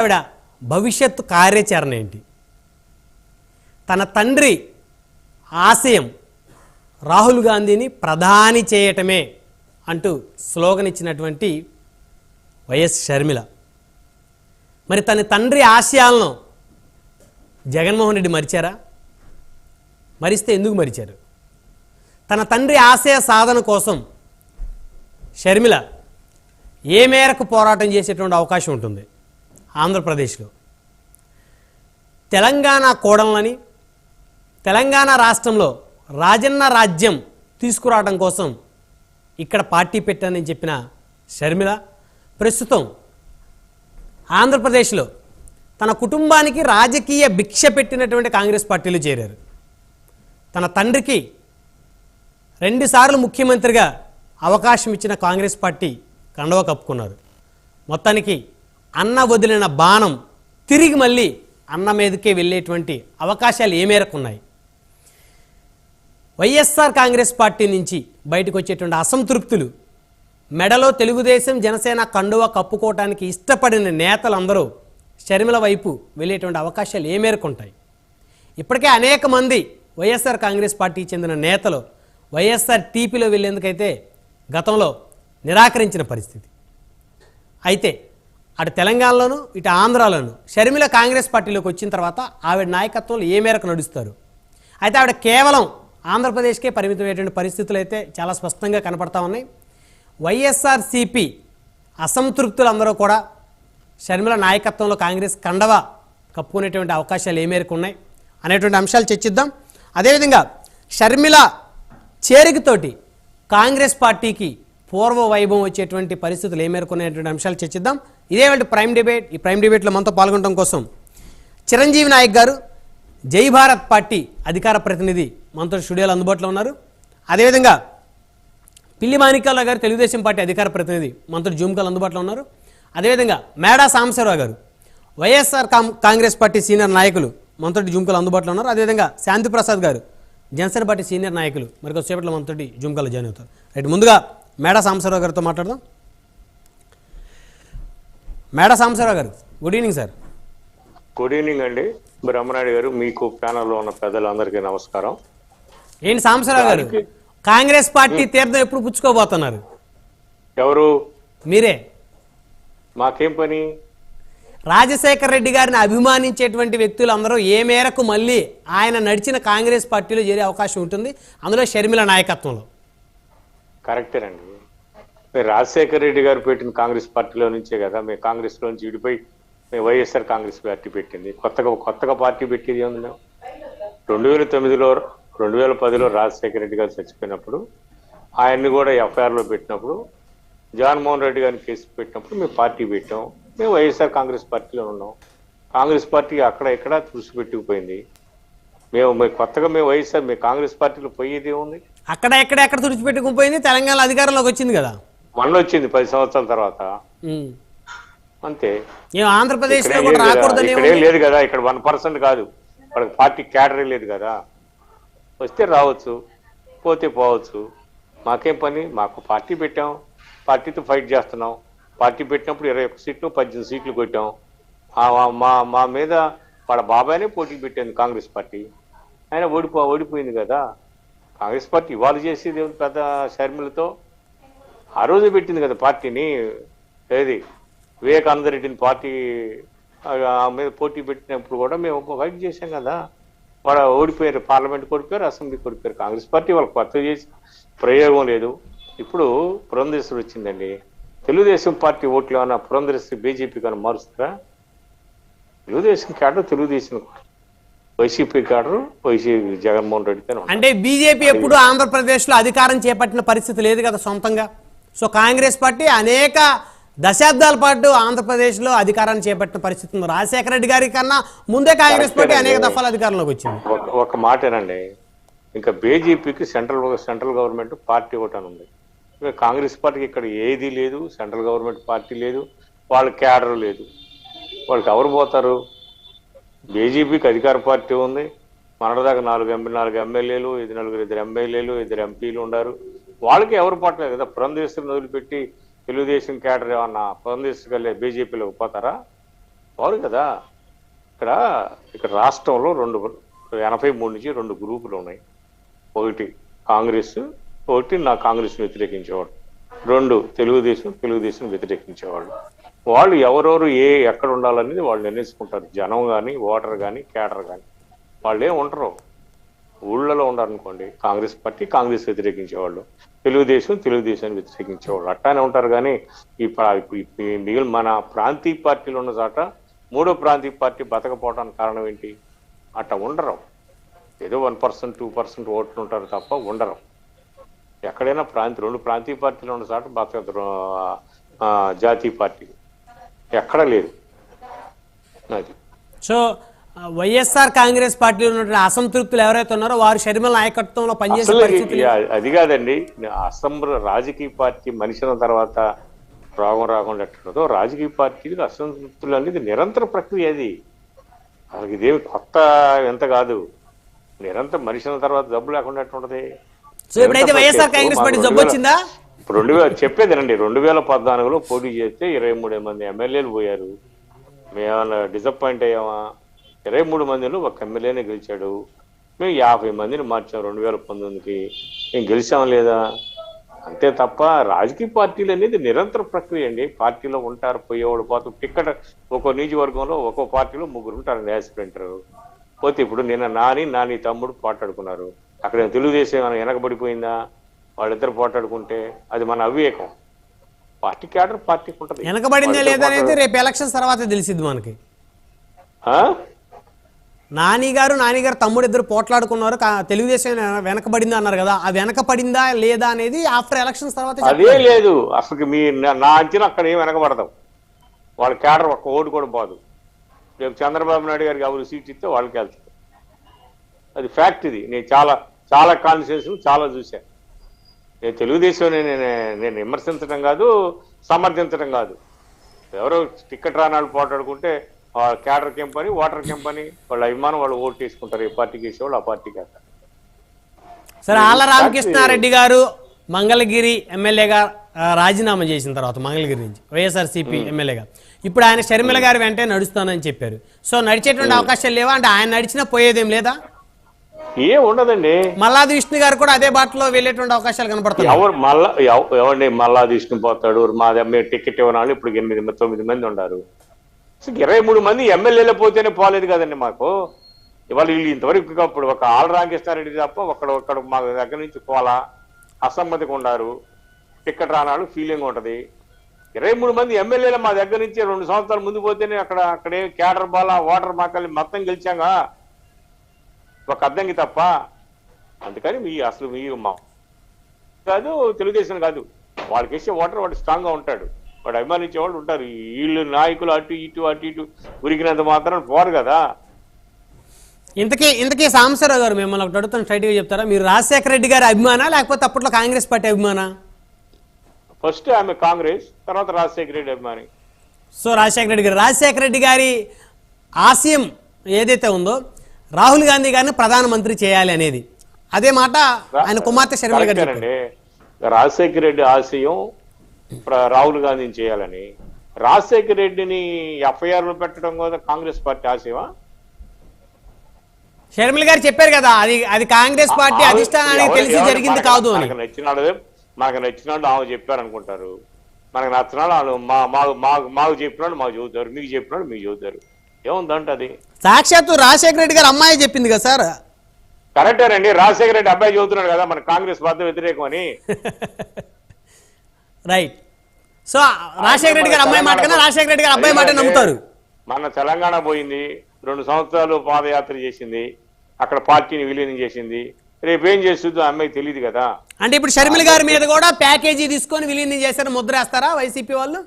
ఆవిడ భవిష్యత్తు కార్యాచరణ ఏంటి? తన తండ్రి ఆశయం రాహుల్ గాంధీని ప్రధాని చేయటమే అంటూ స్లోగన్ ఇచ్చినటువంటి వైఎస్ షర్మిల. మరి తన తండ్రి ఆశయాలను జగన్మోహన్ రెడ్డి మరిచారా? మరిస్తే ఎందుకు మరిచారు? తన తండ్రి ఆశయ సాధన కోసం షర్మిల ఏ మేరకు పోరాటం చేసేటువంటి అవకాశం ఉంటుంది ఆంధ్రప్రదేశ్లో? తెలంగాణ కోడళ్ళని, తెలంగాణ రాష్ట్రంలో రాజన్న రాజ్యం తీసుకురావడం కోసం ఇక్కడ పార్టీ పెట్టానని చెప్పిన షర్మిల ప్రస్తుతం ఆంధ్రప్రదేశ్లో తన కుటుంబానికి రాజకీయ భిక్ష పెట్టినటువంటి కాంగ్రెస్ పార్టీలో చేరారు. తన తండ్రికి 2 సార్లు ముఖ్యమంత్రిగా అవకాశం ఇచ్చిన కాంగ్రెస్ పార్టీ కండవ కప్పుకున్నారు. మొత్తానికి అన్న వదిలిన బాణం తిరిగి మళ్ళీ అన్న మీదకే వెళ్ళేటువంటి అవకాశాలు ఏ మేరకు ఉన్నాయి? వైఎస్ఆర్ కాంగ్రెస్ పార్టీ నుంచి బయటకు వచ్చేటువంటి అసంతృప్తులు, మెడలో తెలుగుదేశం జనసేన కండువా కప్పుకోవటానికి ఇష్టపడిన నేతలందరూ షర్మిల వైపు వెళ్ళేటువంటి అవకాశాలు ఏ మేరకు ఉంటాయి? ఇప్పటికే అనేక మంది వైఎస్ఆర్ కాంగ్రెస్ పార్టీకి చెందిన నేతలు వైఎస్ఆర్ టీపీలో వెళ్ళేందుకైతే గతంలో నిరాకరించిన పరిస్థితి. అయితే అటు తెలంగాణలోను ఇటు ఆంధ్రాలోను షర్మిల కాంగ్రెస్ పార్టీలోకి వచ్చిన తర్వాత ఆవిడ నాయకత్వంలో ఏ మేరకు నడుస్తారు? అయితే ఆవిడ కేవలం ఆంధ్రప్రదేశ్కే పరిమితమైనటువంటి పరిస్థితులు అయితే చాలా స్పష్టంగా కనపడతా ఉన్నాయి. వైఎస్ఆర్సీపీ అసంతృప్తులందరూ కూడా షర్మిల నాయకత్వంలో కాంగ్రెస్ కండవ కప్పుకునేటువంటి అవకాశాలు ఏ మేరకు ఉన్నాయి అనేటువంటి అంశాలు చర్చిద్దాం. అదేవిధంగా షర్మిల చేరికతోటి కాంగ్రెస్ పార్టీకి పూర్వ వైభవం వచ్చేటువంటి పరిస్థితులు ఏ మేరకు ఉన్నాయనేటువంటి అంశాలు చర్చిద్దాం. ఇదేవంటి ప్రైమ్ డిబేట్. ఈ ప్రైమ్ డిబేట్లో మనతో పాల్గొనడం కోసం చిరంజీవి నాయక్ గారు, జై భారత్ పార్టీ అధికార ప్రతినిధి మనతో స్టూడియోలో అందుబాటులో ఉన్నారు. అదేవిధంగా పిల్లి మాణిక్యాలరావు గారు, తెలుగుదేశం పార్టీ అధికార ప్రతినిధి మనతో జూమ్ కాల్ అందుబాటులో ఉన్నారు. అదేవిధంగా మేడా సాంబశివరావు గారు, వైఎస్ఆర్ కాంగ్రెస్ పార్టీ సీనియర్ నాయకులు మనతో జూమ్ కాల్ అందుబాటులో ఉన్నారు. అదేవిధంగా శాంతిప్రసాద్ గారు, జనసేన పార్టీ సీనియర్ నాయకులు మరి కొద్దిసేపట్లో మనతో జూమ్ కాల్లో జాయిన్ అవుతారు. రైట్, ముందుగా మేడా సాంబశివరావు గారితో మాట్లాడదాం. మేడా సాంబశివరావు గారు, good evening sir. Good evening అండి బ్రహ్మనాయుడు గారు, మీకు ప్యానల్లో ఉన్న పెద్దలందరికీ నమస్కారం. ఏంటి సాంబశివరావు గారు, కాంగ్రెస్ పార్టీ తీర్థం ఎప్పుడు పుచ్చుకోబోతున్నారు? ఎవరు? మీరే. మాకేం పని? రాజశేఖర్ రెడ్డి గారిని అభిమానించేటువంటి వ్యక్తులు అందరూ ఏ మేరకు మళ్ళీ ఆయన నడిచిన కాంగ్రెస్ పార్టీలో చేరే అవకాశం ఉంటుంది, అందులో షర్మిల నాయకత్వంలో? కరెక్టేనండి. మీరు రాజశేఖర్ రెడ్డి గారు పెట్టిన కాంగ్రెస్ పార్టీలో నుంచే కదా మేము కాంగ్రెస్లో నుంచి విడిపోయి మేము వైఎస్ఆర్ కాంగ్రెస్ పార్టీ పెట్టింది. కొత్తగా పార్టీ పెట్టేది ఏముంది? మేము 2009లో 2010లో రాజశేఖర రెడ్డి గారు చచ్చిపోయినప్పుడు ఆయన్ని కూడా ఎఫ్ఐఆర్లో పెట్టినప్పుడు, జగన్మోహన్ రెడ్డి గారిని కేసు పెట్టినప్పుడు మేము పార్టీ పెట్టాం. మేము వైఎస్ఆర్ కాంగ్రెస్ పార్టీలో ఉన్నాం. కాంగ్రెస్ పార్టీ అక్కడ ఇక్కడ తుడిచిపెట్టుకుపోయింది. మేము కొత్తగా వైఎస్ఆర్ కాంగ్రెస్ పార్టీలో పోయేది ఏముంది? అక్కడ ఎక్కడ తుడిచిపెట్టుకుపోయింది. తెలంగాణ అధికారంలోకి వచ్చింది కదా, మొన్న వచ్చింది 10 సంవత్సరాల తర్వాత, అంతే. ఆంధ్రప్రదేశ్ లేదు కదా, ఇక్కడ 1% కాదు, వాళ్ళకి పార్టీ క్యాడరే లేదు కదా. వస్తే రావచ్చు, పోతే పోవచ్చు, మాకేం పని? మాకు పార్టీ పెట్టాం, పార్టీతో ఫైట్ చేస్తున్నాం. పార్టీ పెట్టినప్పుడు 21 సీట్లు 18 సీట్లు కొట్టాం. మా మీద వాళ్ళ బాబాయ్నే పోటీ పెట్టింది కాంగ్రెస్ పార్టీ, ఆయన ఓడిపోయింది కదా. కాంగ్రెస్ పార్టీ ఇవాళ చేసేది పెద్ద షర్మిలతో ఆ రోజు పెట్టింది కదా పార్టీని. ఏది వివేకానంద రెడ్డిని పార్టీ మీద పోటీ పెట్టినప్పుడు కూడా మేము ఫైట్ చేశాం కదా. వాడు ఓడిపోయారు, పార్లమెంట్కి ఓడిపోయారు, అసెంబ్లీకి ఓడిపోయారు. కాంగ్రెస్ పార్టీ వాళ్ళకి కొత్త చేసి ప్రయోగం లేదు. ఇప్పుడు పురంధేశ్వరి వచ్చిందండి, తెలుగుదేశం పార్టీ ఓట్లు ఏమన్నా పురంధేశ్వరి బీజేపీ కానీ మారుస్తారా? Telugu Desam cadre Telugu Desam, YCP cadre YCP Jaganmohan Reddy కానీ. అంటే బీజేపీ ఎప్పుడు ఆంధ్రప్రదేశ్లో అధికారం చేపట్టిన పరిస్థితి లేదు కదా సొంతంగా. సో కాంగ్రెస్ పార్టీ అనేక దశాబ్దాల పాటు ఆంధ్రప్రదేశ్లో అధికారాన్ని చేపట్టిన పరిస్థితి ఉంది. రాజశేఖర రెడ్డి గారి కన్నా ముందే కాంగ్రెస్ పార్టీ అనేక దఫాలు అధికారంలోకి వచ్చింది. ఒక మాటేనండి, ఇంకా బీజేపీకి సెంట్రల్ గవర్నమెంట్ పార్టీ ఒకటి ఉంది. ఇంకా కాంగ్రెస్ పార్టీకి ఇక్కడ ఏది లేదు, సెంట్రల్ గవర్నమెంట్ పార్టీ లేదు, వాళ్ళ క్యాడర్ లేదు. వాళ్ళకి ఎవరు పోతారు? బీజేపీకి అధికార పార్టీ ఉంది, మనదాకా 4 ఎమ్మెల్యేలు, 2 ఎమ్మెల్యేలు, 2 ఎంపీలు ఉన్నారు. వాళ్ళకి ఎవరు పట్టలేదు కదా. పురంధేశ్వరిని వదిలిపెట్టి తెలుగుదేశం క్యాడర్ ఏమన్నా పురంధేశ్వరి బీజేపీలోకి పోతారా? పోరు కదా. ఇక్కడ ఇక్కడ రాష్ట్రంలో 83 నుంచి 2 గ్రూపులు ఉన్నాయి. ఒకటి కాంగ్రెస్, ఒకటి నా కాంగ్రెస్ వ్యతిరేకించేవాడు, 2 తెలుగుదేశం వ్యతిరేకించేవాళ్ళు. వాళ్ళు ఎవరెవరు ఎక్కడ ఉండాలనేది వాళ్ళు నిర్ణయించుకుంటారు. జనం కానీ, ఓటర్ కానీ, కేడర్ కానీ వాళ్ళు ఏం ఉండరు. ఊళ్ళలో ఉండాలనుకోండి కాంగ్రెస్ వ్యతిరేకించేవాళ్ళు, తెలుగుదేశాన్ని వ్యతిరేకించేవాళ్ళు అట్టానే ఉంటారు. కానీ మిగిలిన మన ప్రాంతీయ పార్టీలు ఉన్న చోట 3వ ప్రాంతీయ పార్టీ బతకపోవడానికి కారణం ఏంటి? అట్లా ఉండరు. ఏదో 1%, 2% ఓట్లు ఉంటారు తప్ప ఉండరు. ఎక్కడైనా 2 ప్రాంతీయ పార్టీలు ఉన్న చోట బతకదు జాతీయ పార్టీలు ఎక్కడ లేదు. అది సో వైఎస్ఆర్ కాంగ్రెస్ పార్టీలో ఉన్నటువంటి అసంతృప్తులు ఎవరైతే ఉన్నారో వారు షర్మిల నాయకత్వంలో పనిచేసే పరిస్థితి అది కాదండి. రాజకీయ పార్టీ మనిషిన తర్వాత రోగం రాకుండా ఎట్టుండదో రాజకీయ పార్టీలు అసంతృప్తులు అనేది నిరంతర ప్రక్రియ. అది వాళ్ళకి ఇదేమి కొత్త ఎంత కాదు. నిరంతరం మనిషిన తర్వాత జబ్బు లేకుండా ఎట్టుంటది. సో ఇప్పుడైతే వైఎస్ఆర్ కాంగ్రెస్ పార్టీ జబ్బు వచ్చిందా? 2000 చెప్పేదేనండి. 2014లో పోటీ చేస్తే 23 మంది ఎమ్మెల్యేలు పోయారు. మేమన్నా డిసప్పాయింట్ అయ్యామా? 23 మందిలో ఒక ఎమ్మెల్యేనే గెలిచాడు. మేము 50 మందిని మార్చాం 2019కి. మేము గెలిచాం లేదా? అంతే తప్ప రాజకీయ పార్టీలు అనేది నిరంతర ప్రక్రియ అండి. పార్టీలో ఉంటారు, పోయేవాడు పోతూ టిక్కెట్ ఒక్కో నియోజకవర్గంలో ఒక్కో పార్టీలో 3 ఉంటారు యాస్పిరెంటర్. పోతే ఇప్పుడు నిన్న నాని తమ్ముడు పోటాడుకున్నారు. అక్కడ తెలుగుదేశం ఏమైనా వెనకబడిపోయిందా? వాళ్ళిద్దరు పోటాడుకుంటే అది మన అవివేకం. పార్టీ క్యాడర్ పార్టీకి ఉంటుంది. వెనకబడిందే లేదా అనేది రేపు ఎలక్షన్స్ తర్వాత తెలిసిద్ది మనకి. నాని గారు తమ్ముడు ఇద్దరు పోట్లాడుకున్నారు, తెలుగుదేశం వెనకబడిందా అన్నారు కదా, ఆ వెనకబడిందా లేదా అనేది ఆఫ్టర్ ఎలక్షన్స్ తర్వాత అదే లేదు. అసలు నా అంచనా అక్కడ ఏం వెనకబడతాం. వాళ్ళ క్యాడర్ ఒక్క ఓటు కూడా పోదు. రేపు చంద్రబాబు నాయుడు గారికి ఎవరు సీట్ ఇస్తే వాళ్ళకి వెళ్తారు. అది ఫ్యాక్ట్. ఇది నేను చాలా కాన్స్టిట్యూన్సీలు చాలా చూశాను. నేను తెలుగుదేశం నేను విమర్శించడం కాదు, సమర్థించడం కాదు. ఎవరో టికెట్ రానాళ్ళు పోటాడుకుంటే క్యాడర్ కెంపని, ఓటర్ కెంపని వాళ్ళ అభిమానం వాళ్ళు ఓటు వేసుకుంటారు. ఏ పార్టీకి వేసేవాళ్ళు ఆ పార్టీకి వేస్తారు. సరే, ఆళ్ల రామకృష్ణారెడ్డి గారు మంగళగిరి ఎమ్మెల్యేగా రాజీనామా చేసిన తర్వాత మంగళగిరి నుంచి వైఎస్ఆర్సీపీ ఎమ్మెల్యేగా ఇప్పుడు ఆయన షర్మిల గారి వెంటే నడుస్తానని చెప్పారు. సో నడిచేటువంటి అవకాశాలు లేవా? అంటే ఆయన నడిచినా పోయేదేం లేదా? ఏం ఉండదండి. మల్లాది విష్ణు గారు కూడా అదే బాటలో వెళ్ళేటువంటి అవకాశాలు కనపడతాయి. ఎవరిని మల్లాది విష్ణు పోతాడు? మేము టికెట్ ఇవ్వనాళ్ళు ఇప్పుడు 8-9 మంది ఉన్నారు. 23 మంది ఎమ్మెల్యేలు పోతేనే పోలేదు కదండి మాకు. ఇవాళ వీళ్ళు ఇంతవరకు ఇప్పుడు ఒక ఆళ్ల రామకృష్ణారెడ్డి తప్ప ఒక్కడ మా దగ్గర నుంచి పోలా, అసమ్మతిగా ఉన్నారు. టికెట్ రానాడు ఫీలింగ్ ఉంటది. 23 మంది ఎమ్మెల్యేలు మా దగ్గర నుంచి 2 సంవత్సరాల ముందు పోతేనే అక్కడే క్యాడర్ బాల ఓటర్ మాకల్ని మొత్తం గెలిచాగా ఒక అద్దంకి తప్ప. అందుకని అసలు కాదు, తెలుగుదేశం కాదు, వాళ్ళకి వేసే ఓటర్ వాడు స్ట్రాంగ్ గా ఉంటాడు, వాడు అభిమానించే వాళ్ళు ఉంటారు. వీళ్ళు నాయకులు అటు ఇటు ఉరికినంత మాత్రం పోరు కదా. ఇంతకీ సాంబశివరావు గారు మిమ్మల్ని ఒకటి అడుగుతాను, స్ట్రైట్ గా చెప్తారా? మీరు రాజశేఖర రెడ్డి గారి అభిమానా లేకపోతే అప్పట్లో కాంగ్రెస్ పార్టీ అభిమానా? ఫస్ట్ ఆమె కాంగ్రెస్, తర్వాత రాజశేఖర రెడ్డి అభిమాని. సో రాజశేఖర రెడ్డి గారి ఆశయం ఏదైతే ఉందో రాహుల్ గాంధీ గారిని ప్రధానమంత్రి చేయాలి అనేది, అదే మాట ఆయన కుమార్తె షర్మిల గారు చెప్పారు. రాజశేఖర రెడ్డి ఆశయం రాహుల్ గాంధీని చేయాలని. రాజశేఖర రెడ్డిని ఎఫ్ఐఆర్ పెట్టడం కూడా కాంగ్రెస్ పార్టీ ఆశయమా? షర్మిల గారు చెప్పారు కదా, అది కాంగ్రెస్ పార్టీ అధిష్టానానికి తెలిసి జరిగింది కాదు అని. మనకు నచ్చినాడు ఆమె చెప్పారు అనుకుంటారు, మనకు నచ్చినాడు మాకు చెప్పినాడు మాకు చదువుతారు, మీకు చెప్పినాడు మీకు చదువుతారు. ఏముందంటే అది సాక్షాత్తు రాజశేఖర రెడ్డి గారు అమ్మాయి చెప్పింది కదా సార్. కరెక్టేనండి, రాజశేఖర రెడ్డి అబ్బాయి చదువుతున్నాడు కదా మన కాంగ్రెస్ పార్టీ వ్యతిరేకం అని. రైట్. సో రాజశేఖర రెడ్డి గారు అమ్మాయి మాట కన్నా రాజశేఖర రెడ్డి గారు అబ్బాయి మాట నమ్ముతారు. మన తెలంగాణ పోయింది, 2 సంవత్సరాలు పాదయాత్ర చేసింది, అక్కడ పార్టీని విలీనం చేసింది. రేపు ఏం చేస్తుందో అమ్మాయికి తెలియదు కదా. అంటే ఇప్పుడు షర్మిల గారి మీద కూడా ప్యాకేజీ తీసుకొని విలీనం చేశారు, ముద్రేస్తారా వైసీపీ వాళ్ళు?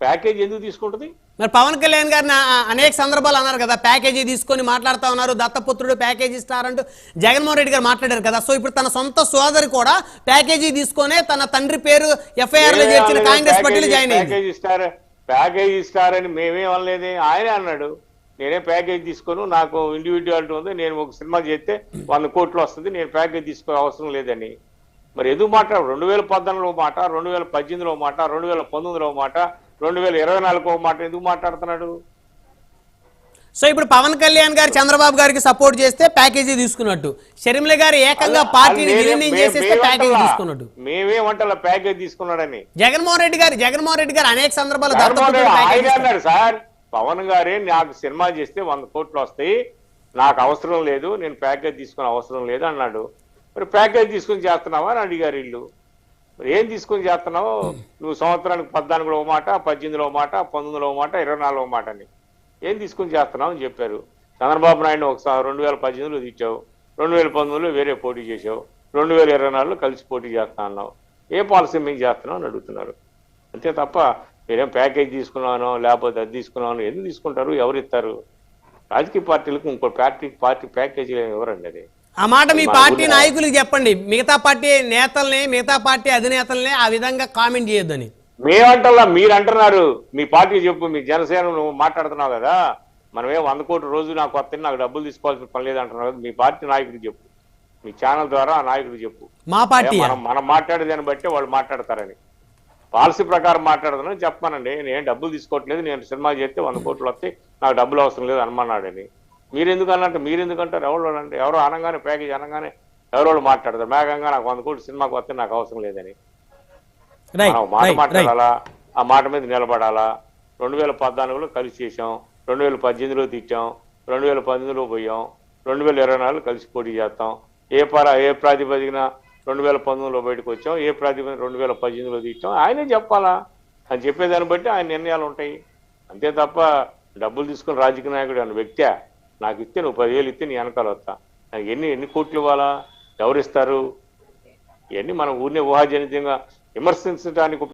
ప్యాకేజీ ఎందుకు తీసుకుంటుంది? మరి పవన్ కళ్యాణ్ గారిని అనేక సందర్భాలు అన్నారు కదా, ప్యాకేజీ తీసుకొని మాట్లాడుతూ ఉన్నారు, దత్తపుత్రుడు ప్యాకేజీ ఇస్తారు అంటూ జగన్మోహన్ రెడ్డి గారు మాట్లాడారు కదా. సో ఇప్పుడు తన సొంత సోదరి కూడా ప్యాకేజీ తీసుకునే తన తండ్రి పేరు ఎఫ్ఐఆర్ లో చేర్చిన కాంగ్రెస్ పార్టీలో జాయిన్ అయింది. ప్యాకేజీ ఇస్తారని మేమేం అనలేదు, ఆయనే అన్నాడు. నేనే ప్యాకేజ్ తీసుకోను, నాకు ఇండివిజువాలిటీ ఉంది, నేను ఒక సినిమా చేస్తే 100 కోట్లు వస్తుంది, నేను ప్యాకేజ్ తీసుకో అవసరం లేదని. మరి ఎందుకు మాట్లాడు? 2014లో మాట, 2018లో మాట, 2019లో మాట, 2024 మాట ఎందుకు మాట్లాడుతున్నాడు? సో ఇప్పుడు పవన్ కళ్యాణ్ గారు చంద్రబాబు గారికి సపోర్ట్ చేస్తే ప్యాకేజీ తీసుకున్నట్టు, షర్మిల గారు ఏకంగా పార్టీని విలీనం చేసేస్తే ప్యాకేజీ తీసుకున్నట్టు. మేమేమంటా ప్యాకేజ్ తీసుకున్నాడని జగన్మోహన్ రెడ్డి గారు అనేక సందర్భాలు ఆయన అన్నాడు సార్, పవన్ గారే నాకు సినిమా చేస్తే 100 కోట్లు వస్తాయి, నాకు అవసరం లేదు, నేను ప్యాకేజ్ తీసుకునే అవసరం లేదు అన్నాడు. మరి ప్యాకేజ్ తీసుకుని చేస్తున్నావా అని అడిగారు వీళ్ళు. మరి ఏం తీసుకుని చేస్తున్నావు నువ్వు? సంవత్సరానికి 14లో ఒక మాట, 18లో ఒక మాట, 19లో ఒక మాట, 24లో ఒక మాట అని ఏం తీసుకుని చేస్తున్నావు అని చెప్పారు. చంద్రబాబు నాయుడు ఒకసారి 2018లో తెచ్చావు, 2019లో వేరే పోటీ చేసావు, 2024లో కలిసి పోటీ చేస్తా అన్నావు. ఏ పాలసీ మేము చేస్తున్నావు అని అడుగుతున్నారు. అంతే తప్ప మీరేం ప్యాకేజ్ తీసుకున్నానో లేకపోతే అది తీసుకున్నానో ఎందుకు తీసుకుంటారు? ఎవరు ఇస్తారు? రాజకీయ పార్టీలకు ఇంకో పార్టీ ప్యాకేజీలు ఎవరండి అది? ఆ మాట మీ పార్టీ నాయకులకు చెప్పండి, మిగతా పార్టీ నేతల్ని, మిగతా పార్టీ అధినేతల్ని ఆ విధంగా కామెంట్ చేయొద్దని. మేమంటల్లా మీరు అంటున్నారు, మీ పార్టీ చెప్పు, మీ జనసేన నువ్వు మాట్లాడుతున్నావు కదా, మనమే 100 కోట్ల రోజు నాకు వస్తుంది, నాకు డబ్బులు తీసుకోవాల్సిన పని లేదు అంటున్నావు కదా, మీ పార్టీ నాయకుడికి చెప్పు, మీ ఛానల్ ద్వారా ఆ నాయకుడికి చెప్పు. మా పార్టీ మనం మాట్లాడేదాన్ని బట్టి వాళ్ళు మాట్లాడతారని, పాలసీ ప్రకారం మాట్లాడుతున్నాను చెప్పానండి. నేను డబ్బులు తీసుకోవట్లేదు, నేను సినిమా చేస్తే 100 కోట్లు వస్తాయి, నాకు డబ్బులు అవసరం లేదు అనమన్నాడని. మీరెందుకు అన్నట్టు మీరెందుకంటారు? ఎవరు అంటే ఎవరో అనగానే ప్యాకేజ్ అనగానే ఎవరో మాట్లాడతారు, మేఘంగా నాకు 100 కోట్లు సినిమాకి వస్తే నాకు అవసరం లేదని. మాట మాట్లాడాలా, ఆ మాట మీద నిలబడాలా. 2014లో కలిసి చేసాం, 2018లో తెచ్చాం, 2019లో పోయాం, 2024లో కలిసి పోటీ చేస్తాం. ఏ ప్రాతిపదికన 2019లో బయటకు వచ్చాం, ఏ ప్రాతిపదికన 2018లో తెచ్చాం ఆయనే చెప్పాలా. అని చెప్పేదాన్ని బట్టి ఆయన నిర్ణయాలు ఉంటాయి. అంతే తప్ప డబ్బులు తీసుకుని రాజకీయ నాయకుడు అన్న వ్యక్తి నాకు ఇస్తే నువ్వు 10,000 ఇస్తే నీ వెనకాల వస్తా, నాకు ఎన్ని కోట్లు ఇవ్వాలా, ఎవరిస్తారు? ఇవన్నీ మనం ఊరినే ఊహాజనితంగా విమర్శించడానికి